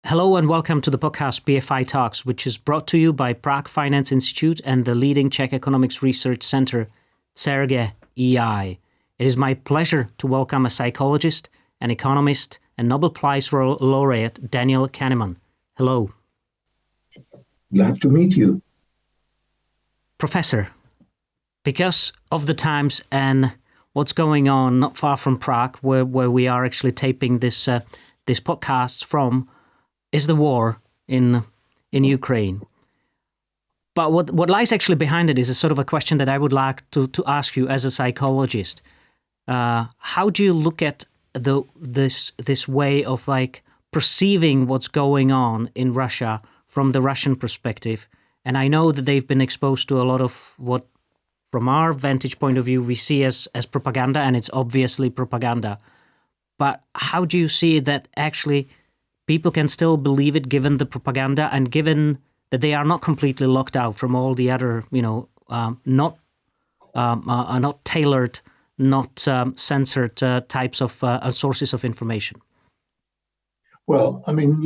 Hello and welcome to the podcast PFI Talks, which is brought to you by Prague Finance Institute and the leading Czech economics research center, CERGE EI. It is my pleasure to welcome a psychologist, an economist, and Nobel Prize laureate, Daniel Kahneman. Hello. Glad to meet you. Professor, because of the times and what's going on not far from Prague, where we are actually taping this podcast from, is the war in Ukraine. But what lies actually behind it is a sort of a question that I would like to ask you as a psychologist. How do you look at this way of like perceiving what's going on in Russia from the Russian perspective? And I know that they've been exposed to a lot of what, from our vantage point of view, we see as propaganda, and it's obviously propaganda. But how do you see that actually people can still believe it given the propaganda and given that they are not completely locked out from all the other, not tailored, not censored types of sources of information? Well, I mean,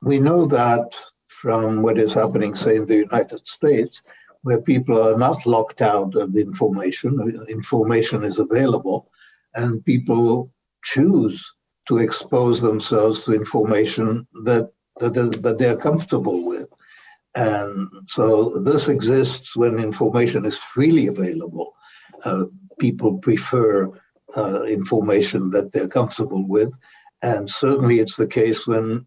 we know that from what is happening, say, in the United States, where people are not locked out of information. Information is available, and people choose to expose themselves to information that they're comfortable with. And so this exists when information is freely available. People prefer information that they're comfortable with. And certainly it's the case when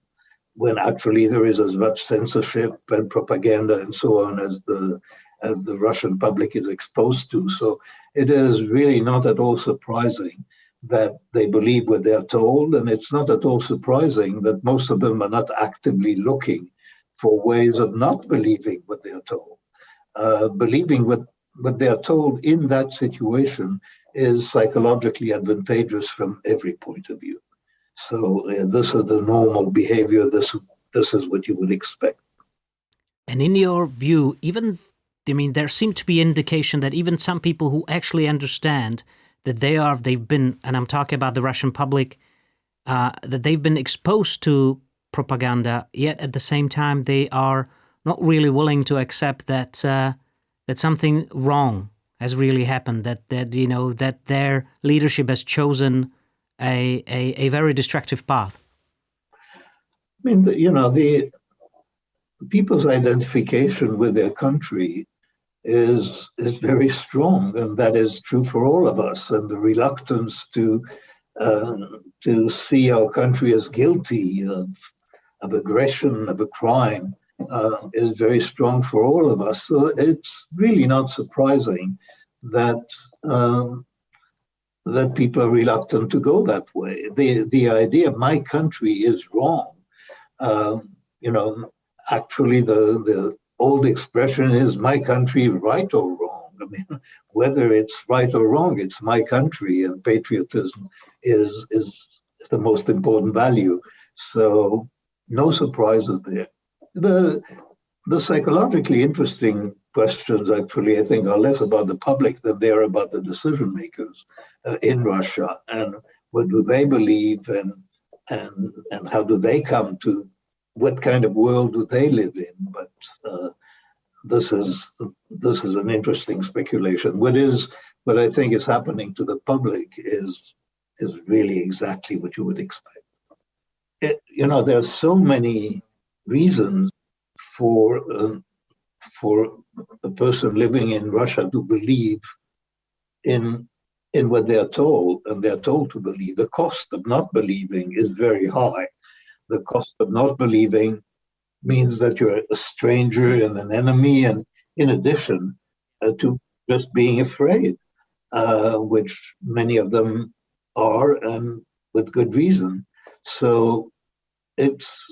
actually there is as much censorship and propaganda and so on as the Russian public is exposed to. So it is really not at all surprising that they believe what they're told, and it's not at all surprising that most of them are not actively looking for ways of not believing what they're told. Believing what they're told in that situation is psychologically advantageous from every point of view. So this is the normal behavior. This is what you would expect. And in your view, there seem to be indication that even some people who actually understand that they've been, and I'm talking about the Russian public, that they've been exposed to propaganda, yet at the same time they are not really willing to accept that something wrong has really happened, that their leadership has chosen a very destructive path. I mean, the people's identification with their country is very strong, and that is true for all of us. And the reluctance to see our country as guilty of aggression, of a crime, is very strong for all of us. So it's really not surprising that people are reluctant to go that way. The idea my country is wrong. Actually, the old expression is my country right or wrong. I mean, whether it's right or wrong, it's my country, and patriotism is the most important value. So no surprises there. The psychologically interesting questions, actually, I think, are less about the public than they are about the decision makers in Russia, and what do they believe, and how do they come to, what kind of world do they live in? But this is an interesting speculation. What I think is happening to the public is really exactly what you would expect. There are so many reasons for a person living in Russia to believe in what they are told, and they're told to believe. The cost of not believing is very high. The cost of not believing means that you're a stranger and an enemy, and in addition to just being afraid, which many of them are, and with good reason. So it's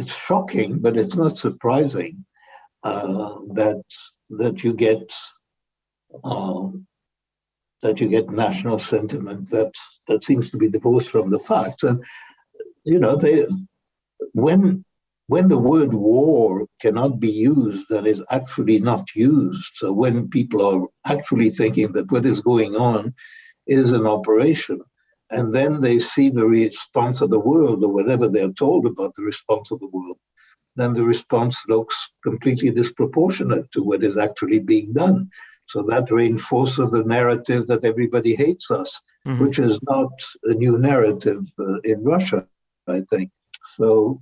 shocking, but it's not surprising that you get national sentiment that seems to be divorced from the facts. And when the word war cannot be used and is actually not used, so when people are actually thinking that what is going on is an operation and then they see the response of the world, or whatever they're told about the response of the world, then the response looks completely disproportionate to what is actually being done. So that reinforces the narrative that everybody hates us, which is not a new narrative in Russia, I think. So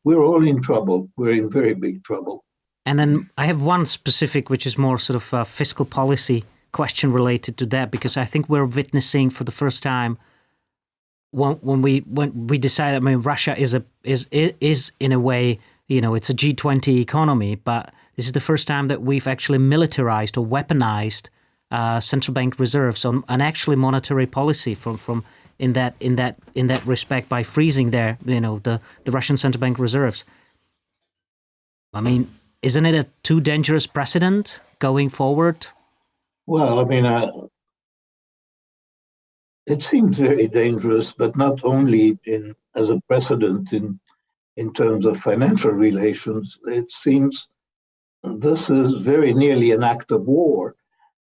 we're all in trouble. We're in very big trouble. And then I have one specific, which is more sort of a fiscal policy question related to that, because I think we're witnessing for the first time when we decide. I mean, Russia is in a way, it's a G20 economy, but this is the first time that we've actually militarized or weaponized central bank reserves on an actually monetary policy from in that respect by freezing the Russian central bank reserves. I mean, isn't it a too dangerous precedent going forward? Well, I mean, it seems very dangerous, but not only as a precedent in terms of financial relations. It seems this is very nearly an act of war.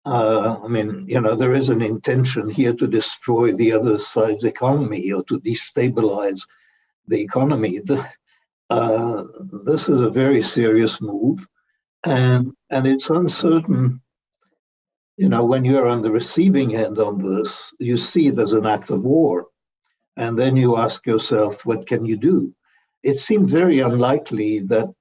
I mean, there is an intention here to destroy the other side's economy or to destabilize the economy. This is a very serious move, and it's uncertain. When you're on the receiving end on this, you see it as an act of war, and then you ask yourself, what can you do? It seems very unlikely that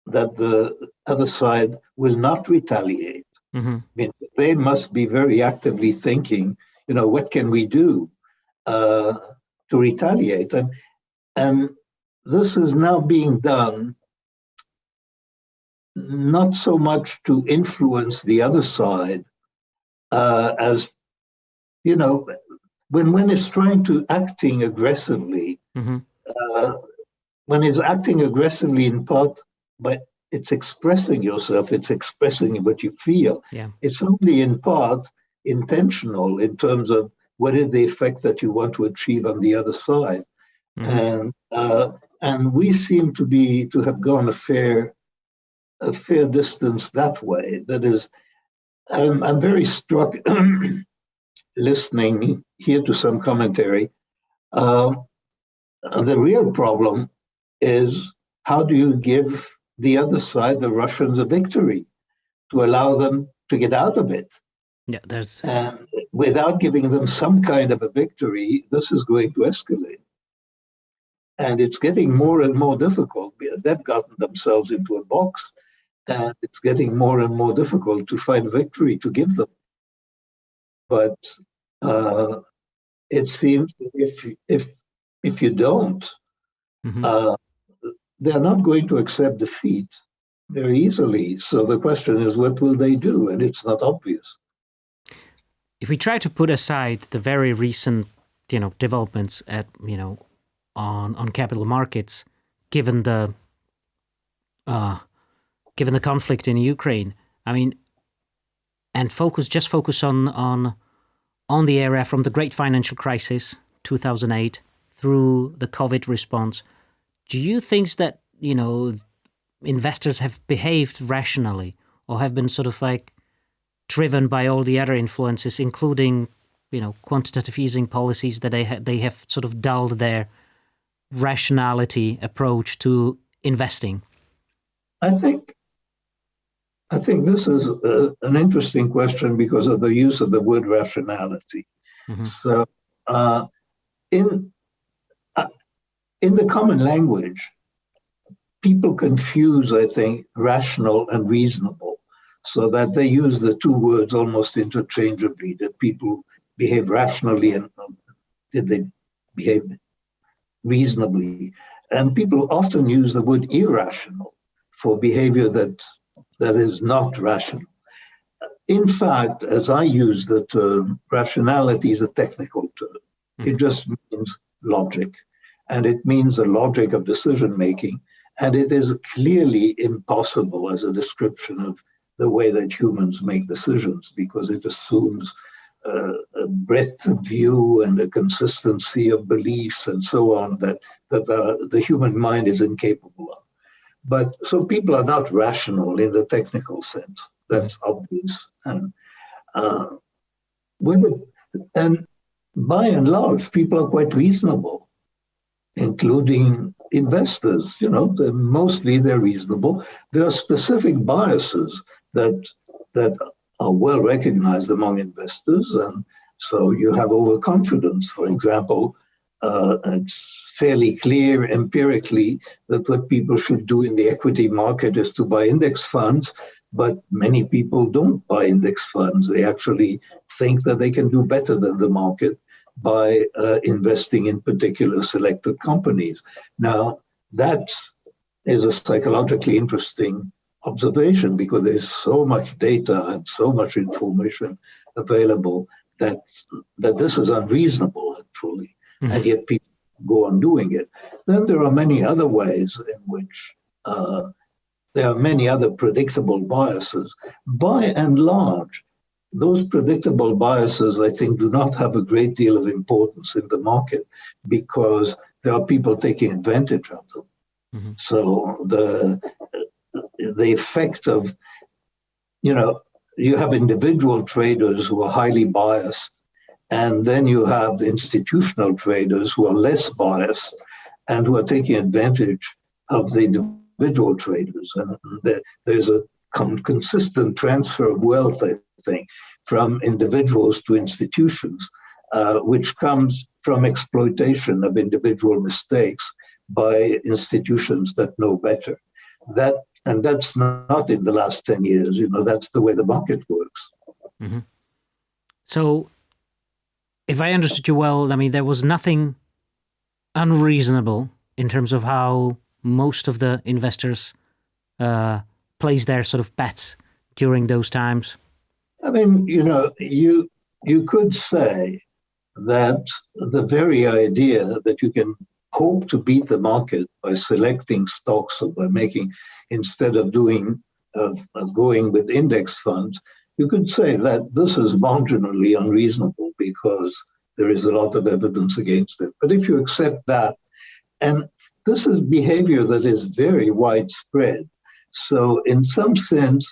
the other side will not retaliate. I mean, they must be very actively thinking, what can we do to retaliate? And this is now being done not so much to influence the other side as, when it's trying to acting aggressively, when it's acting aggressively in part, but it's expressing yourself, it's expressing what you feel. Yeah. It's only in part intentional in terms of what is the effect that you want to achieve on the other side. And we seem to have gone a fair distance that way. That is, I'm very struck listening here to some commentary. The real problem is, how do you give the other side, the Russians, a victory to allow them to get out of it? Yeah, and without giving them some kind of a victory, this is going to escalate. And it's getting more and more difficult. They've gotten themselves into a box, and it's getting more and more difficult to find victory to give them. But it seems that if you don't, they're not going to accept defeat very easily. So the question is, what will they do? And it's not obvious. If we try to put aside the very recent, developments on capital markets, given the conflict in Ukraine, I mean, and focus on the area from the great financial crisis, 2008, through the COVID response, do you think that, investors have behaved rationally or have been sort of like driven by all the other influences, including, quantitative easing policies, that they have sort of dulled their rationality approach to investing? I think this is an interesting question because of the use of the word rationality. So in the common language, people confuse, I think, rational and reasonable, so that they use the two words almost interchangeably, that people behave rationally and did they behave reasonably. And people often use the word irrational for behavior that is not rational. In fact, as I use the term, rationality is a technical term. It just means logic, and it means the logic of decision-making, and it is clearly impossible as a description of the way that humans make decisions, because it assumes a breadth of view and a consistency of beliefs and so on that the human mind is incapable of. But so people are not rational in the technical sense. That's obvious. And by and large, people are quite reasonable, including investors. Mostly they're reasonable. There are specific biases that are well recognized among investors, and so you have overconfidence. For example, it's fairly clear empirically that what people should do in the equity market is to buy index funds, but many people don't buy index funds. They actually think that they can do better than the market by investing in particular selected companies. Now, that is a psychologically interesting observation because there's so much data and so much information available that this is unreasonable, actually, and yet people go on doing it. Then there are many other ways in which there are many other predictable biases. By and large, those predictable biases, I think, do not have a great deal of importance in the market because there are people taking advantage of them. Mm-hmm. So the effect of, you have individual traders who are highly biased, and then you have institutional traders who are less biased and who are taking advantage of the individual traders. And there's a consistent transfer of wealth, I think, from individuals to institutions, which comes from exploitation of individual mistakes by institutions that know better. And that's not in the last 10 years. That's the way the market works. Mm-hmm. So, if I understood you well, I mean, there was nothing unreasonable in terms of how most of the investors place their sort of bets during those times. I mean, you could say that the very idea that you can hope to beat the market by selecting stocks or by making, instead of going with index funds, you could say that this is marginally unreasonable because there is a lot of evidence against it. But if you accept that, and this is behavior that is very widespread, so in some sense,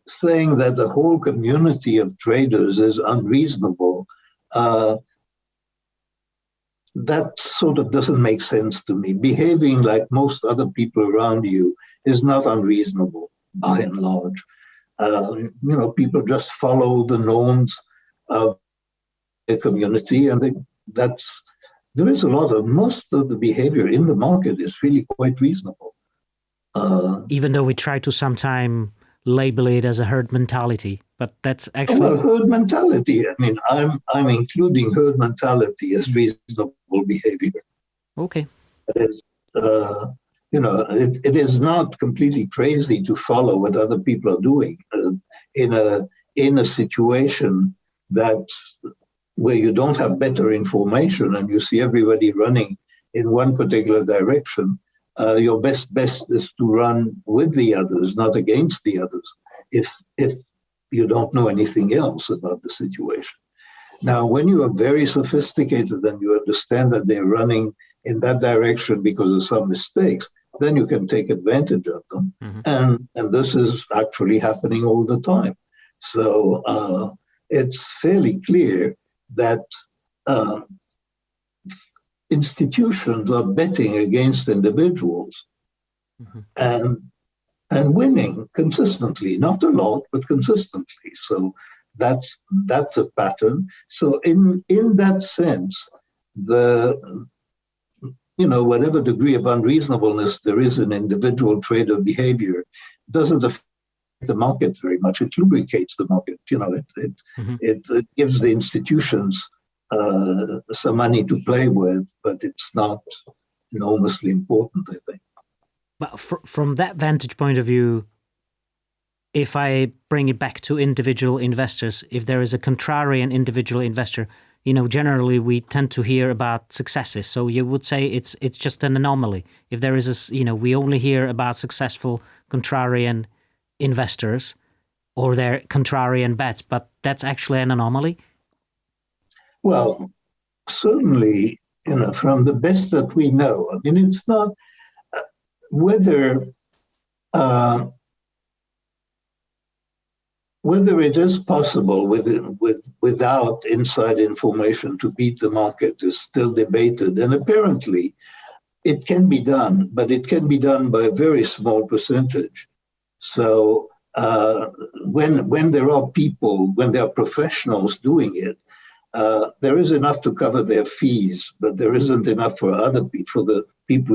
saying that the whole community of traders is unreasonable, that sort of doesn't make sense to me. Behaving like most other people around you is not unreasonable, by and large. People just follow the norms of the community, and there is most of the behavior in the market is really quite reasonable. Even though we try to sometimes label it as a herd mentality, but that's actually... Well, herd mentality, I mean, I'm including herd mentality as reasonable behavior. Okay. It is, it is not completely crazy to follow what other people are doing in a situation where you don't have better information and you see everybody running in one particular direction. Your best is to run with the others, not against the others, if you don't know anything else about the situation. Now, when you are very sophisticated and you understand that they're running in that direction because of some mistakes, then you can take advantage of them. Mm-hmm. And this is actually happening all the time. So it's fairly clear that institutions are betting against individuals, mm-hmm. and winning consistently, not a lot, but consistently. So that's a pattern. So in that sense, whatever degree of unreasonableness there is in individual trader behavior doesn't affect the market very much. It lubricates the market. It gives the institutions some money to play with, but it's not enormously important, I think. But from that vantage point of view, if I bring it back to individual investors, if there is a contrarian individual investor, generally we tend to hear about successes. So you would say it's just an anomaly. If there is we only hear about successful contrarian investors or their contrarian bets, but that's actually an anomaly. Well, certainly, from the best that we know, I mean, it's not whether Whether it is possible without inside information to beat the market is still debated. And apparently it can be done, but it can be done by a very small percentage. So when there are people, when there are professionals doing it, there is enough to cover their fees, but there isn't enough for the people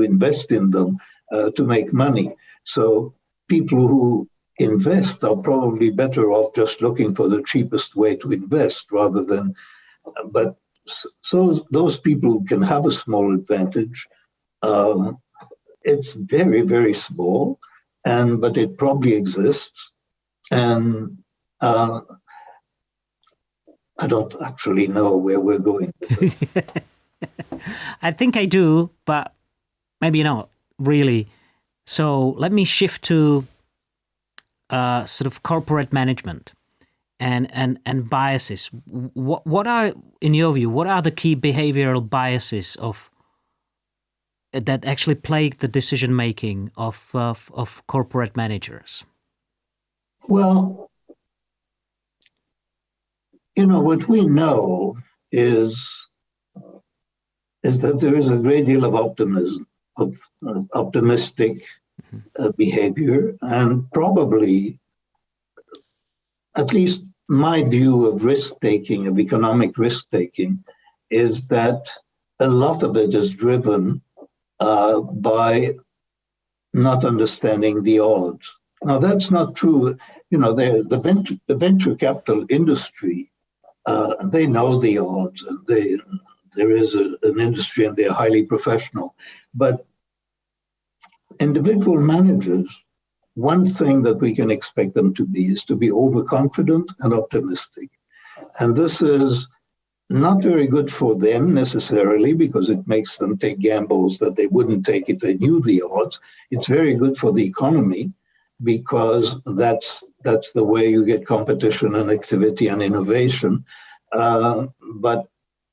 who invest in them to make money. So people who invest are probably better off just looking for the cheapest way to invest rather than, but so those people who can have a small advantage, it's very, very small, but it probably exists. And I don't actually know where we're going with it. I think I do, but maybe not really. So let me shift to sort of corporate management and biases. What are, in your view, what are the key behavioral biases that actually plague the decision making of corporate managers? Well, what we know is that there is a great deal of optimistic behavior, and probably, at least my view of risk-taking, of economic risk-taking, is that a lot of it is driven by not understanding the odds. Now, that's not true. The venture capital industry, they know the odds, and there is an industry, and they're highly professional. But individual managers, one thing that we can expect them to be is to be overconfident and optimistic. And this is not very good for them necessarily, because it makes them take gambles that they wouldn't take if they knew the odds. It's very good for the economy, because that's the way you get competition and activity and innovation. But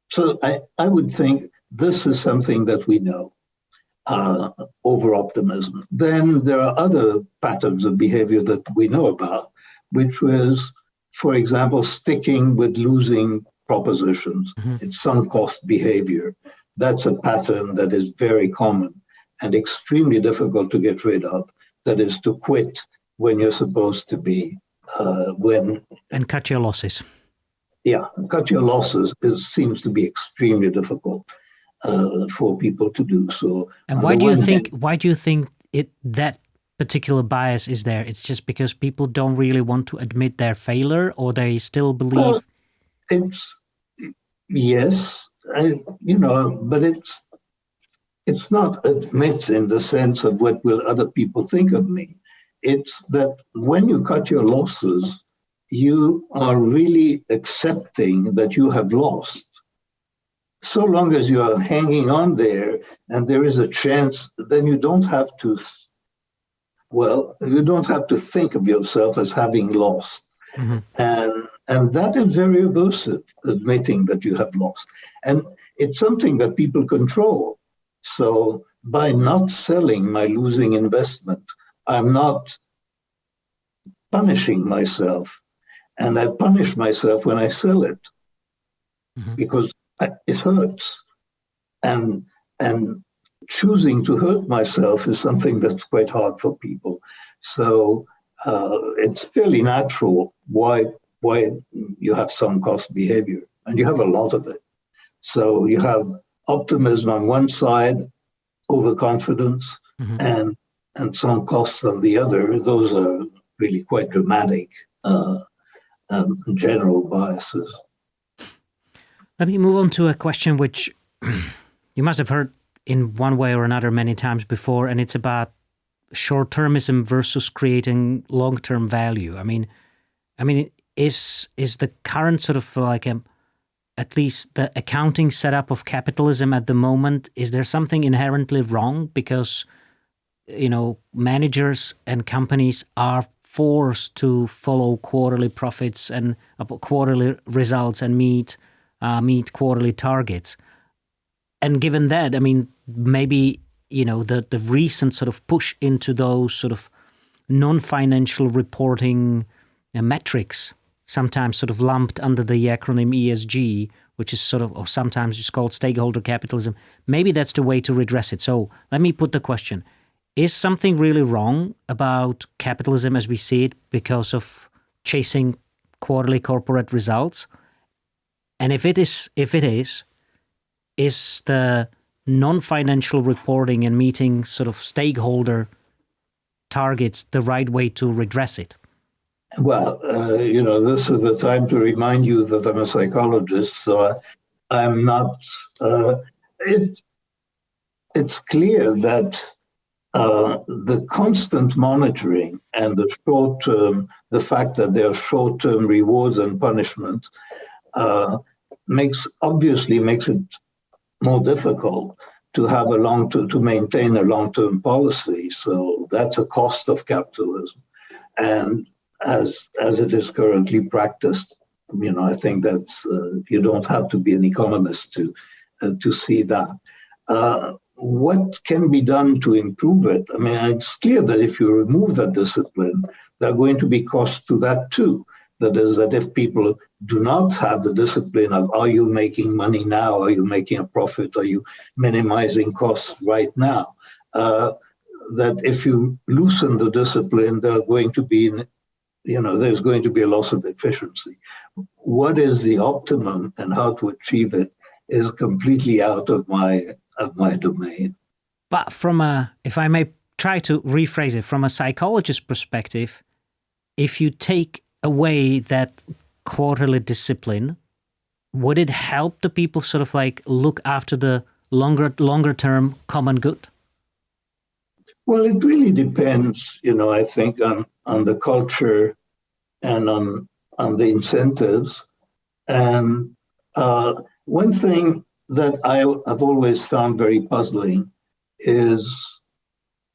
so I would think this is something that we know, over-optimism. Then there are other patterns of behavior that we know about, which was, for example, sticking with losing propositions. Mm-hmm. It's sunk cost behavior. That's a pattern that is very common and extremely difficult to get rid of. That is to quit when you're supposed to be, and cut your losses. Yeah, cut your losses seems to be extremely difficult for people to do so. And why do you think that particular bias is there? It's just because people don't really want to admit their failure, or they still believe. Yes, but it's not admit in the sense of what will other people think of me. It's that when you cut your losses, you are really accepting that you have lost. So long as you are hanging on there and there is a chance, then you don't have to think of yourself as having lost. Mm-hmm. And that is very abusive, admitting that you have lost. And it's something that people control. So by not selling my losing investment, I'm not punishing myself. And I punish myself when I sell it, mm-hmm. because it hurts. And choosing to hurt myself is something that's quite hard for people. So it's fairly natural why you have some cost behavior, and you have a lot of it. So you have optimism on one side, overconfidence, mm-hmm. and some costs on the other. Those are really quite dramatic general biases. Let me move on to a question which you must have heard in one way or another many times before, and it's about short-termism versus creating long-term value. I mean, is the current sort of like at least the accounting setup of capitalism at the moment, is there something inherently wrong because managers and companies are forced to follow quarterly profits and quarterly results and meet quarterly targets? And given that, I mean, maybe the recent sort of push into those sort of non-financial reporting metrics, sometimes sort of lumped under the acronym ESG, which is sort of, or sometimes it's called stakeholder capitalism. Maybe that's the way to redress it. So let me put the question. Is something really wrong about capitalism as we see it because of chasing quarterly corporate results? And if it is, is the non-financial reporting and meeting sort of stakeholder targets the right way to redress it? Well, this is the time to remind you that I'm a psychologist, so I'm not. It's clear that the constant monitoring and the fact that there are short-term rewards and punishment makes it more difficult to have to maintain a long-term policy. So that's a cost of capitalism, and as it is currently practiced, I think that's you don't have to be an economist to see that. What can be done to improve it? I mean, it's clear that if you remove that discipline, there are going to be costs to that too. That is, that if people do not have the discipline of, are you making money now? Are you making a profit? Are you minimizing costs right now? That if you loosen the discipline, there's going to be a loss of efficiency. What is the optimum and how to achieve it is completely out of my domain. But if I may try to rephrase it, from a psychologist perspective, if you take away that quarterly discipline, would it help the people sort of like look after the longer term common good? Well, it really depends, I think, on the culture and on the incentives. And one thing that I've always found very puzzling is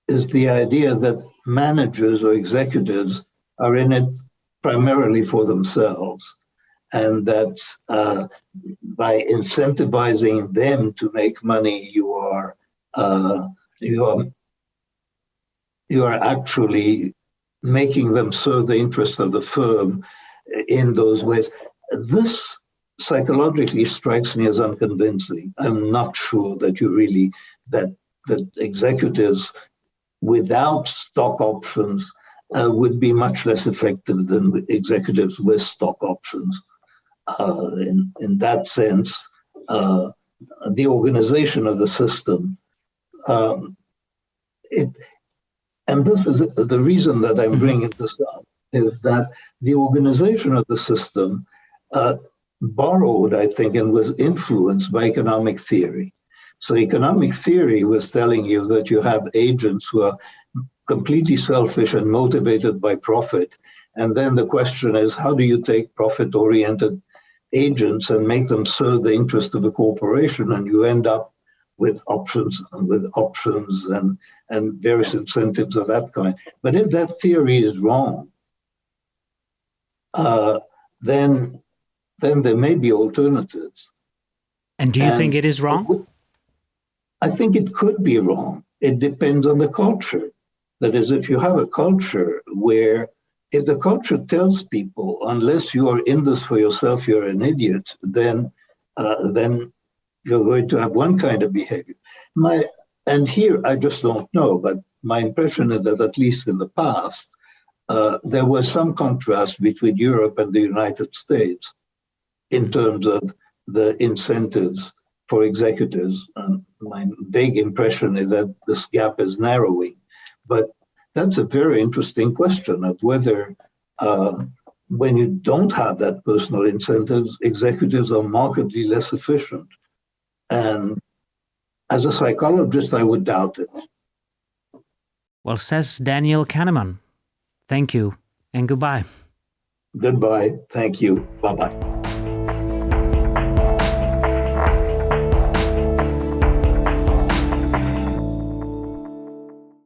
the idea that managers or executives are in it primarily for themselves, and that by incentivizing them to make money, you are actually making them serve the interest of the firm in those ways. This psychologically strikes me as unconvincing. I'm not sure that that executives without stock options would be much less effective than executives with stock options. In that sense, the organization of the system, and this is the reason that I'm bringing this up, is that the organization of the system borrowed, I think, and was influenced by economic theory. So economic theory was telling you that you have agents who are completely selfish and motivated by profit. And then the question is, how do you take profit-oriented agents and make them serve the interest of a corporation? And you end up with options and various incentives of that kind. But if that theory is wrong, then there may be alternatives. And do you think it is wrong? I think it could be wrong. It depends on the culture. That is, if you have a culture where, if the culture tells people, unless you are in this for yourself, you're an idiot, then you're going to have one kind of behavior. And here, I just don't know, but my impression is that at least in the past, there was some contrast between Europe and the United States in terms of the incentives for executives. And my vague impression is that this gap is narrowing. But that's a very interesting question of whether when you don't have that personal incentives, executives are markedly less efficient. And as a psychologist, I would doubt it. Well, says Daniel Kahneman. Thank you and goodbye. Goodbye. Thank you. Bye-bye.